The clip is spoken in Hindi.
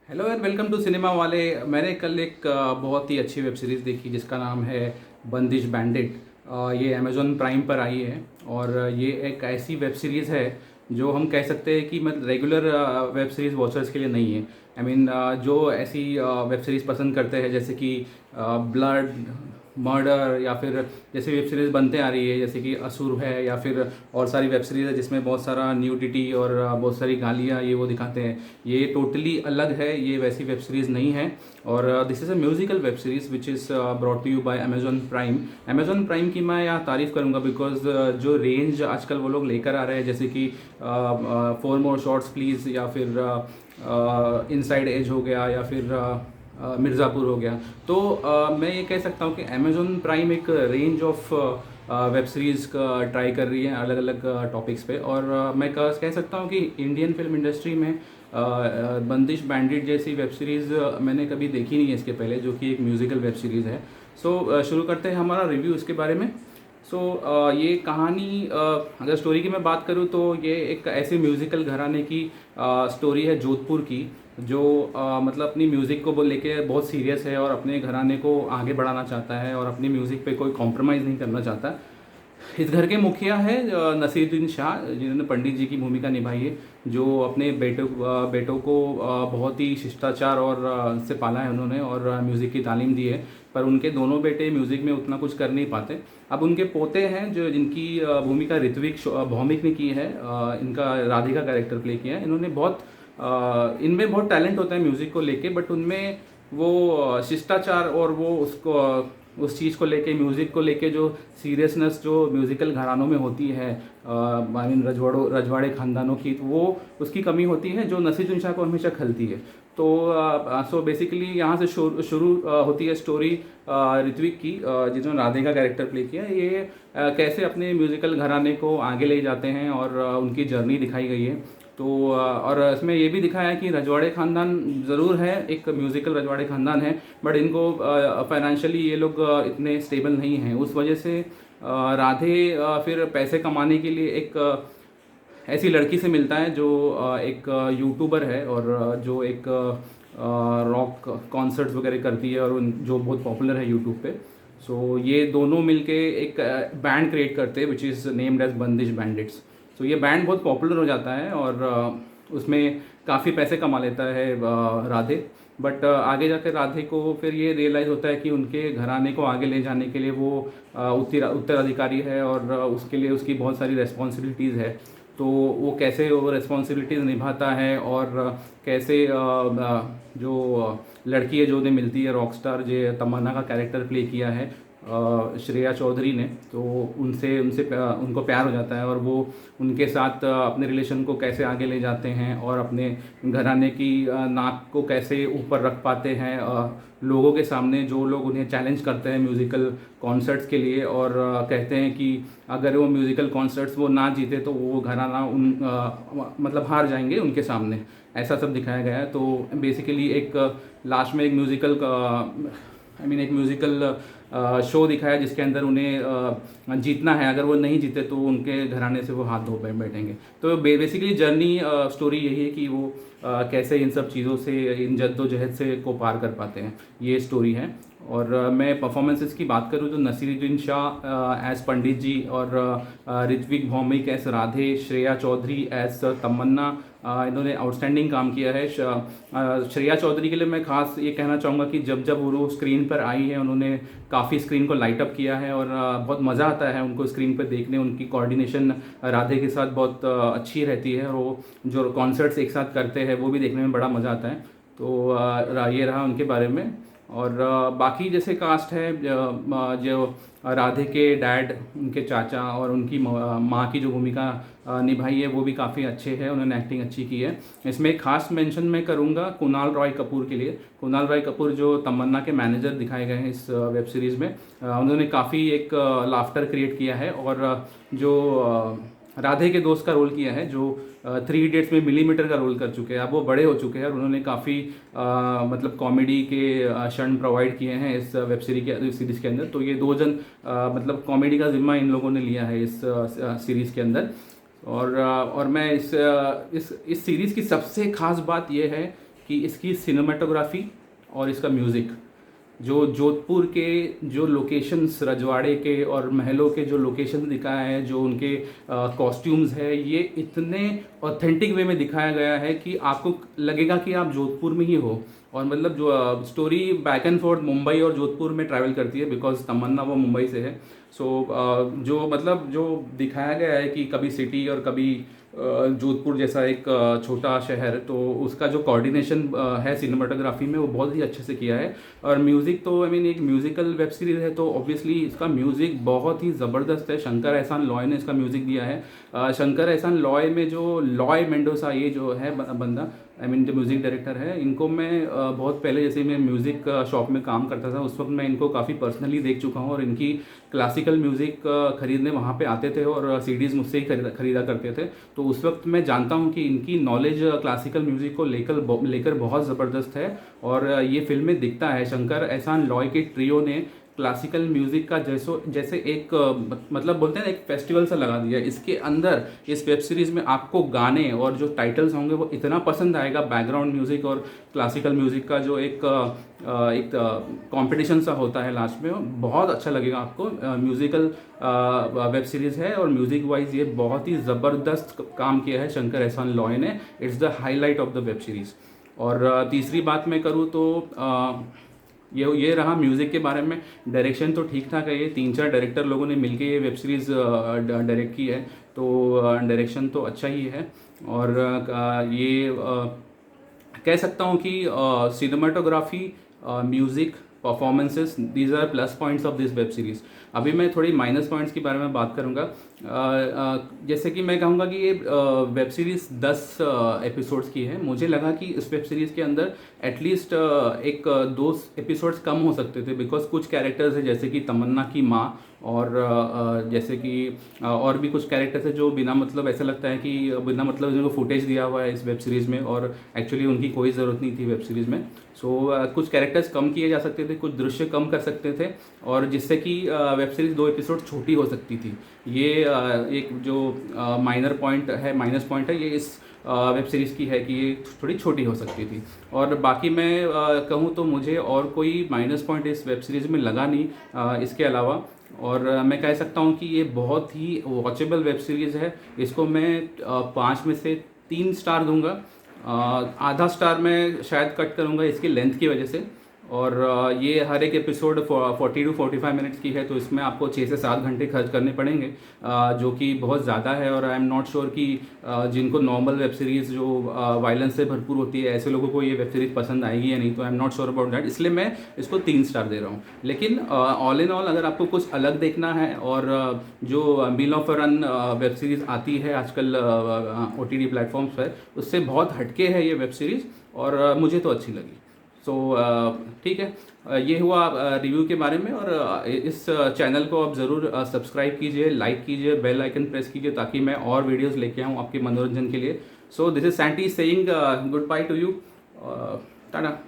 Hello and welcome to cinema वाले। मैंने कल एक बहुत ही अच्छी वेब सीरीज़ देखी जिसका नाम है बंदिश बैंडिट। ये अमेज़ॉन प्राइम पर आई है और ये एक ऐसी वेब सीरीज़ है जो हम कह सकते हैं कि मतलब रेगुलर वेब सीरीज़ वॉचर्स के लिए नहीं है। आई मीन जो ऐसी वेब सीरीज़ पसंद करते हैं जैसे कि ब्लड मर्डर या फिर जैसे वेब सीरीज़ बनते आ रही है जैसे कि असुर है या फिर और सारी वेब सीरीज़ है जिसमें बहुत सारा न्यूडिटी और बहुत सारी गालियाँ ये वो दिखाते हैं। ये टोटली अलग है, ये वैसी वेब सीरीज़ नहीं है। और this is a musical web series which is brought to you by Amazon Prime. Amazon Prime की मैं यहाँ तारीफ़ करूँगा बिकॉज जो रेंज आजकल वो लोग लेकर आ रहे हैं जैसे कि फोर मोर शॉर्ट्स प्लीज़ या फिर इनसाइड एज हो गया या फिर मिर्ज़ापुर हो गया। तो मैं ये कह सकता हूँ कि अमेज़ॉन प्राइम एक रेंज ऑफ वेब सीरीज़ का ट्राई कर रही है अलग अलग टॉपिक्स पे। और मैं कह सकता हूँ कि इंडियन फिल्म इंडस्ट्री में बंदिश बैंडिट जैसी वेब सीरीज़ मैंने कभी देखी नहीं है इसके पहले, जो कि एक म्यूज़िकल वेब सीरीज़ है। सो शुरू करते हैं हमारा रिव्यू इसके बारे में। सो ये कहानी अगर स्टोरी की मैं बात करूँ तो ये एक ऐसे म्यूज़िकल घराने की स्टोरी है जोधपुर की, जो मतलब अपनी म्यूज़िक को लेके बहुत सीरियस है और अपने घराने को आगे बढ़ाना चाहता है और अपनी म्यूज़िक पे कोई कॉम्प्रोमाइज़ नहीं करना चाहता। इस घर के मुखिया है नसीरुद्दीन शाह, जिन्होंने पंडित जी की भूमिका निभाई है, जो अपने बेटों को बहुत ही शिष्टाचार और से पाला है उन्होंने और म्यूज़िक की तालीम दी है। पर उनके दोनों बेटे म्यूज़िक में उतना कुछ कर नहीं पाते। अब उनके पोते हैं जो जिनकी भूमिका ऋत्विक भौमिक ने की है, इनका राधिका कैरेक्टर प्ले किया है इन्होंने। बहुत इनमें बहुत टैलेंट होता है म्यूज़िक को लेके, बट उनमें वो शिष्टाचार और वो उसको उस चीज़ को लेके म्यूज़िक को लेके जो सीरियसनेस जो म्यूज़िकल घरानों में होती है, आई मीन रजवाड़े ख़ानदानों की, तो वो उसकी कमी होती है जो नसीरुद्दीन शाह को हमेशा खलती है। तो सो बेसिकली यहाँ से शुरू होती है स्टोरी ऋत्विक की, जिन्होंने राधे का कैरेक्टर प्ले किया। ये कैसे अपने म्यूज़िकल घराने को आगे ले जाते हैं और उनकी जर्नी दिखाई गई है। तो और इसमें ये भी दिखाया है कि रजवाड़े ख़ानदान ज़रूर है, एक म्यूज़िकल रजवाड़े ख़ानदान है, बट इनको फाइनेंशियली ये लोग इतने स्टेबल नहीं हैं। उस वजह से राधे फिर पैसे कमाने के लिए एक ऐसी लड़की से मिलता है जो एक यूट्यूबर है और जो एक रॉक कॉन्सर्ट्स वगैरह करती है और जो बहुत पॉपुलर है यूट्यूब पे। सो ये दोनों मिलके एक बैंड क्रिएट करते हैं विच इज़ नेम्ड एज बंदिश बैंडिट्स। सो ये बैंड बहुत पॉपुलर हो जाता है और उसमें काफ़ी पैसे कमा लेता है राधे। बट आगे जाकर राधे को फिर ये रियलाइज़ होता है कि उनके घराने को आगे ले जाने के लिए वो उत्तराधिकारी है और उसके लिए उसकी बहुत सारी रेस्पॉन्सिबिलिटीज़ है। तो वो कैसे वो रेस्पॉन्सिबिलिटीज़ निभाता है और कैसे जो लड़की है जो उन्हें मिलती है रॉकस्टार जो तमन्ना का कैरेक्टर प्ले किया है श्रेया चौधरी ने, तो उनसे उनसे उनको प्यार हो जाता है और वो उनके साथ अपने रिलेशन को कैसे आगे ले जाते हैं और अपने घराने की नाक को कैसे ऊपर रख पाते हैं लोगों के सामने, जो लोग उन्हें चैलेंज करते हैं म्यूज़िकल कॉन्सर्ट्स के लिए और कहते हैं कि अगर वो म्यूज़िकल कॉन्सर्ट्स वो ना जीते तो वो घराना मतलब हार जाएंगे उनके सामने। ऐसा सब दिखाया गया है। तो बेसिकली एक लास्ट में एक म्यूज़िकल एक म्यूज़िकल शो दिखाया जिसके अंदर उन्हें जीतना है, अगर वो नहीं जीते तो उनके घराने से वो हाथ धो बैठेंगे। तो बेसिकली जर्नी स्टोरी यही है कि वो कैसे इन सब चीज़ों से, इन जद्दोजहद से को पार कर पाते हैं, ये स्टोरी है। और मैं परफॉर्मेंसेस की बात करूँ तो नसीरुद्दीन शाह एज पंडित जी और ऋत्विक भौमिक एज राधे, श्रेया चौधरी एज तमन्ना, इन्होंने आउटस्टैंडिंग काम किया है। श्रेया चौधरी के लिए मैं खास ये कहना चाहूँगा कि जब जब वो स्क्रीन पर आई है उन्होंने काफ़ी स्क्रीन को लाइट अप किया है और बहुत मज़ा आता है उनको स्क्रीन पर देखने। उनकी कोऑर्डिनेशन राधे के साथ बहुत अच्छी रहती है और वो जो कॉन्सर्ट्स एक साथ करते हैं वो भी देखने में बड़ा मज़ा आता है। तो ये रहा उनके बारे में। और बाकी जैसे कास्ट है जो राधे के डैड, उनके चाचा और उनकी माँ की जो भूमिका निभाई है वो भी काफ़ी अच्छे हैं, उन्होंने एक्टिंग अच्छी की है। इसमें एक खास मेंशन मैं करूँगा कुणाल रॉय कपूर के लिए। कुणाल रॉय कपूर जो तमन्ना के मैनेजर दिखाए गए हैं इस वेब सीरीज़ में, उन्होंने काफ़ी एक लाफ्टर क्रिएट किया है और जो राधे के दोस्त का रोल किया है, जो 3 इडियट्स में मिलीमीटर का रोल कर चुके हैं। अब वो बड़े हो चुके हैं और उन्होंने काफ़ी मतलब कॉमेडी के क्षण प्रोवाइड किए हैं इस वेब सीरीज़ के अंदर। तो ये दो जन मतलब कॉमेडी का जिम्मा इन लोगों ने लिया है इस सीरीज़ के अंदर। और मैं इस सीरीज़ की सबसे ख़ास बात यह है कि इसकी सिनेमाटोग्राफी और इसका म्यूज़िक, जो जोधपुर के जो लोकेशंस, रजवाड़े के और महलों के जो लोकेशंस दिखाए हैं, जो उनके कॉस्ट्यूम्स है, ये इतने ऑथेंटिक वे में दिखाया गया है कि आपको लगेगा कि आप जोधपुर में ही हो। और मतलब जो story back and fourth Mumbai और जोधपुर में ट्रैवल करती है, बिकॉज तमन्ना वो मुंबई से है। सो जो मतलब जो दिखाया गया है कि कभी सिटी और कभी जोधपुर जैसा एक छोटा शहर, तो उसका जो कोऑर्डिनेशन है सिनेमाटोग्राफी में, वो बहुत ही अच्छे से किया है। और म्यूज़िक तो आई मीन एक म्यूज़िकल वेब सीरीज़ है, तो ऑब्वियसली इसका म्यूज़िक बहुत ही ज़बरदस्त है। शंकर एहसान लॉय ने इसका म्यूज़िक दिया है। शंकर एहसान लॉय में जो लॉय मेंडोसा, ये जो है बंदा, आई मीन जो म्यूज़िक डायरेक्टर है, इनको मैं बहुत पहले, जैसे मैं म्यूज़िक शॉप में काम करता था उस वक्त मैं इनको काफ़ी पर्सनली देख चुका हूँ, और इनकी क्लासिकल म्यूज़िक खरीदने वहाँ पे आते थे और सीडीज़ मुझसे ही खरीदा करते थे। तो उस वक्त मैं जानता हूँ कि इनकी नॉलेज क्लासिकल म्यूज़िक को लेकर बहुत ज़बरदस्त है। और ये फिल्म में दिखता है। शंकर एहसान लॉय के ट्रियो ने क्लासिकल म्यूज़िक का जैसे एक मतलब बोलते हैं ना, एक फेस्टिवल सा लगा दिया इसके अंदर। इस वेब सीरीज़ में आपको गाने और जो टाइटल्स होंगे वो इतना पसंद आएगा। बैकग्राउंड म्यूज़िक और क्लासिकल म्यूज़िक का जो एक कंपटीशन सा होता है लास्ट में, बहुत अच्छा लगेगा आपको। म्यूज़िकल वेब सीरीज़ है और म्यूज़िक वाइज ये बहुत ही ज़बरदस्त काम किया है शंकर एहसान लॉय ने। It's the highlight of the web series. और तीसरी बात मैं करूँ तो ये रहा म्यूज़िक के बारे में। डायरेक्शन तो ठीक ठाक है। ये 3-4 डायरेक्टर लोगों ने मिलके ये वेब सीरीज़ डायरेक्ट की है, तो डायरेक्शन तो अच्छा ही है। और ये कह सकता हूँ कि cinematography, music, performances, these are plus points of this web series. अभी मैं थोड़ी माइनस पॉइंट्स के बारे में बात करूँगा। जैसे कि मैं कहूँगा कि ये वेब सीरीज़ 10 एपिसोड्स की है। मुझे लगा कि इस वेब सीरीज़ के अंदर एटलीस्ट एक 2 एपिसोड्स कम हो सकते थे, बिकॉज कुछ कैरेक्टर्स हैं जैसे कि तमन्ना की माँ, और जैसे कि और भी कुछ कैरेक्टर्स हैं जो बिना मतलब, ऐसा लगता है कि बिना मतलब जिनको फुटेज दिया हुआ है इस वेब सीरीज़ में, और एक्चुअली उनकी कोई ज़रूरत नहीं थी वेब सीरीज़ में। सो कुछ कैरेक्टर्स कम किए जा सकते थे, कुछ दृश्य कम कर सकते थे, और जिससे कि वेब सीरीज़ 2 एपिसोड छोटी हो सकती थी। ये एक जो माइनस पॉइंट है ये इस वेब सीरीज़ की है कि ये थोड़ी छोटी हो सकती थी। और बाकी मैं कहूँ तो मुझे और कोई माइनस पॉइंट इस वेब सीरीज़ में लगा नहीं इसके अलावा। और मैं कह सकता हूँ कि ये बहुत ही वॉचेबल वेब सीरीज़ है। इसको मैं 5 में से 3 स्टार दूंगा। आधा स्टार मैं शायद कट करूँगा इसकी लेंथ की वजह से। और ये हर एक एपिसोड 40 to 45 मिनट्स की है, तो इसमें आपको 6 से 7 घंटे खर्च करने पड़ेंगे, जो कि बहुत ज़्यादा है। और आई एम नॉट श्योर कि जिनको नॉर्मल वेब सीरीज़ जो वायलेंस से भरपूर होती है, ऐसे लोगों को ये वेब सीरीज़ पसंद आएगी या नहीं, तो I am not sure about that. इसलिए मैं इसको 3 स्टार दे रहा हूँ। लेकिन ऑल इन ऑल अगर आपको कुछ अलग देखना है, और जो mill of run web series आती है आजकल OTT प्लेटफॉर्म्स पर, उससे बहुत हटके है ये वेब सीरीज़, और मुझे तो अच्छी लगी। सो ठीक है, ये हुआ रिव्यू के बारे में। और इस चैनल को आप ज़रूर सब्सक्राइब कीजिए, लाइक कीजिए, बेल आइकन प्रेस कीजिए, ताकि मैं और वीडियोस लेके आऊँ आपके मनोरंजन के लिए। So this is senti saying good by two you. Tata.